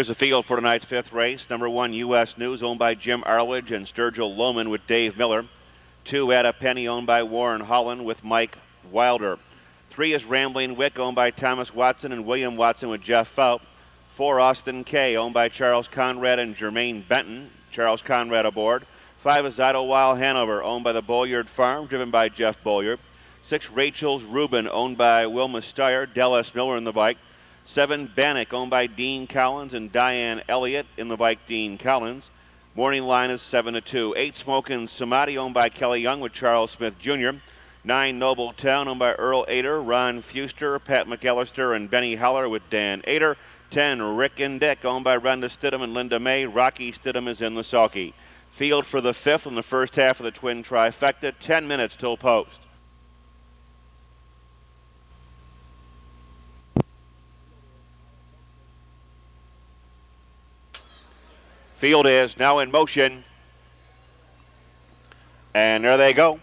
Here's the field for tonight's fifth race. Number 1, U.S. News, owned by Jim Arledge and Sturgill Lohman with Dave Miller. 2, At a Penny, owned by Warren Holland with Mike Wilder. 3 is Rambling Wick, owned by Thomas Watson and William Watson with Jeff Foup. 4, Austin K, owned by Charles Conrad and Jermaine Benton. Charles Conrad aboard. 5 is Idlewild Hanover, owned by the Bolyard Farm, driven by Jeff Bolyard. 6, Rachel's Reuben, owned by Wilma Steyer, Dallas Miller in the bike. 7, Bannack, owned by Dean Collins and Diane Elliott in the bike, Dean Collins. Morning line is 7-2. 8, Smokin' Samadhi, owned by Kelly Young with Charles Smith Jr. 9, Noble Town, owned by Earl Ader, Ron Fuster, Pat McAllister, and Benny Holler with Dan Ader. 10, Rick and Dick, owned by Brenda Stidham and Linda May. Rocky Stidham is in the sulky. Field for the fifth in the first half of the twin trifecta. 10 minutes till post. Field is now in motion. And there they go.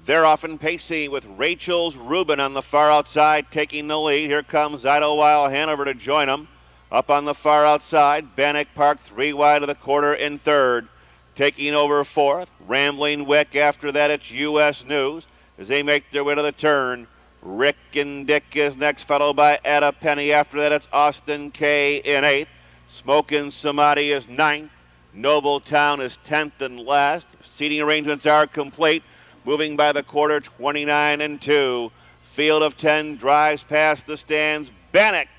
They're off and pacing with Rachel's Reuben on the far outside taking the lead. Here comes Idlewild Hanover to join them. Up on the far outside, Bannack parked 3 wide of the quarter in third. Taking over fourth, Rambling Wick. After that, it's U.S. News as they make their way to the turn. Rick and Dick is next, followed by At a Penny. After that, it's Austin K in eighth. Smokin' Samadhi is ninth. Noble Town is 10th and last. Seating arrangements are complete. Moving by the quarter, 29-2. Field of 10 drives past the stands. Bannack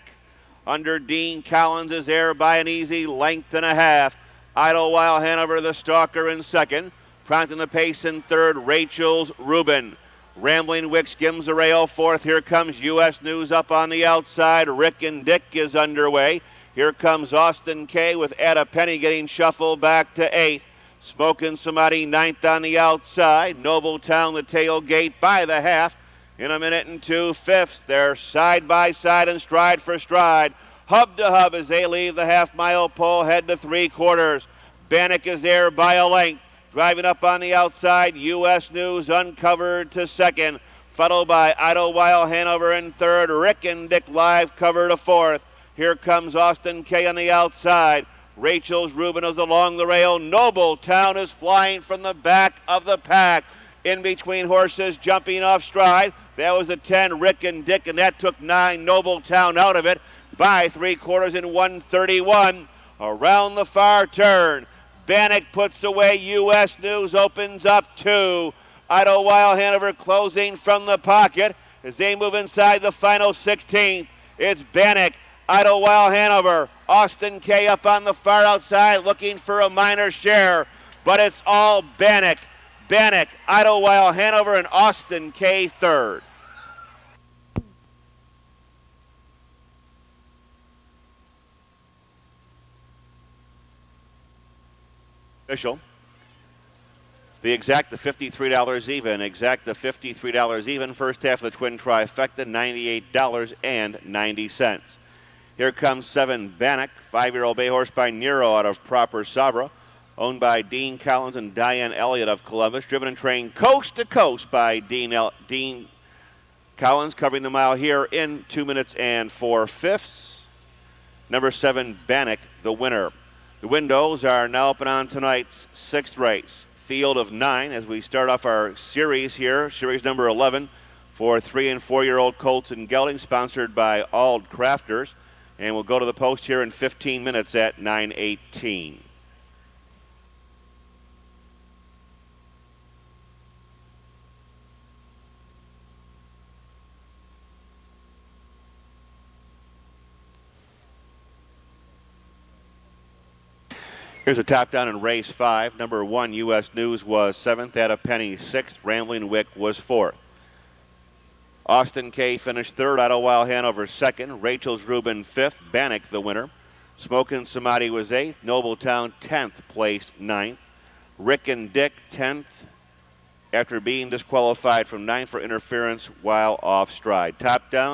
under Dean Collins is there by an easy length and a half. Idlewild Hanover, the stalker, in second. Prompting the pace in third, Rachel's Reuben. Rambling Wick skims the rail fourth. Here comes U.S. News up on the outside. Rick and Dick is underway. Here comes Austin K with At a Penny getting shuffled back to eighth. Smokin' Samadhi ninth on the outside. Noble Town the tailgate by the half. In a minute and 2/5. They're side by side and stride for stride. Hub to hub as they leave the half-mile pole, head to 3/4. Bannack is there by a length. Driving up on the outside, U.S. News uncovered to second. Followed by Idlewild Hanover in third. Rick and Dick live cover to fourth. Here comes Austin K on the outside. Rachel's Reuben is along the rail. Noble Town is flying from the back of the pack. In between horses jumping off stride. That was a 10, Rick and Dick, and that took 9, Noble Town out of it by 3/4 in 1:31. Around the far turn, Bannack puts away U.S. News, opens up 2. Idlewild Hanover closing from the pocket as they move inside the final 16th. It's Bannack, Idlewild Hanover, Austin K up on the far outside looking for a minor share, but it's all Bannack. Bannack, Idlewild Hanover, and Austin K third. Official. The $53 even. $53 even. First half of the twin trifecta, $98.90. Here comes 7, Bannack, 5-year-old bay horse by Nero out of Proper Sabra, owned by Dean Collins and Diane Elliott of Columbus, driven and trained coast to coast by Dean Collins, covering the mile here in 2 minutes and 4/5. Number 7, Bannack, the winner. The windows are now open on tonight's 6th race. Field of 9 as we start off our series here, series number 11 for 3- and 4-year-old colts and geldings, sponsored by Ald Crafters. And we'll go to the post here in 15 minutes at 9:18. Here's a top down in race 5. Number 1, U.S. News was 7th, At a Penny 6th, Rambling Wick was 4th. Austin K finished 3rd, Idlewild Hanover 2nd, Rachel's Reuben 5th, Bannack the winner. Smokin' Samadhi was 8th, Noble Town 10th, placed 9th. Rick and Dick 10th after being disqualified from 9th for interference while off stride. Top down.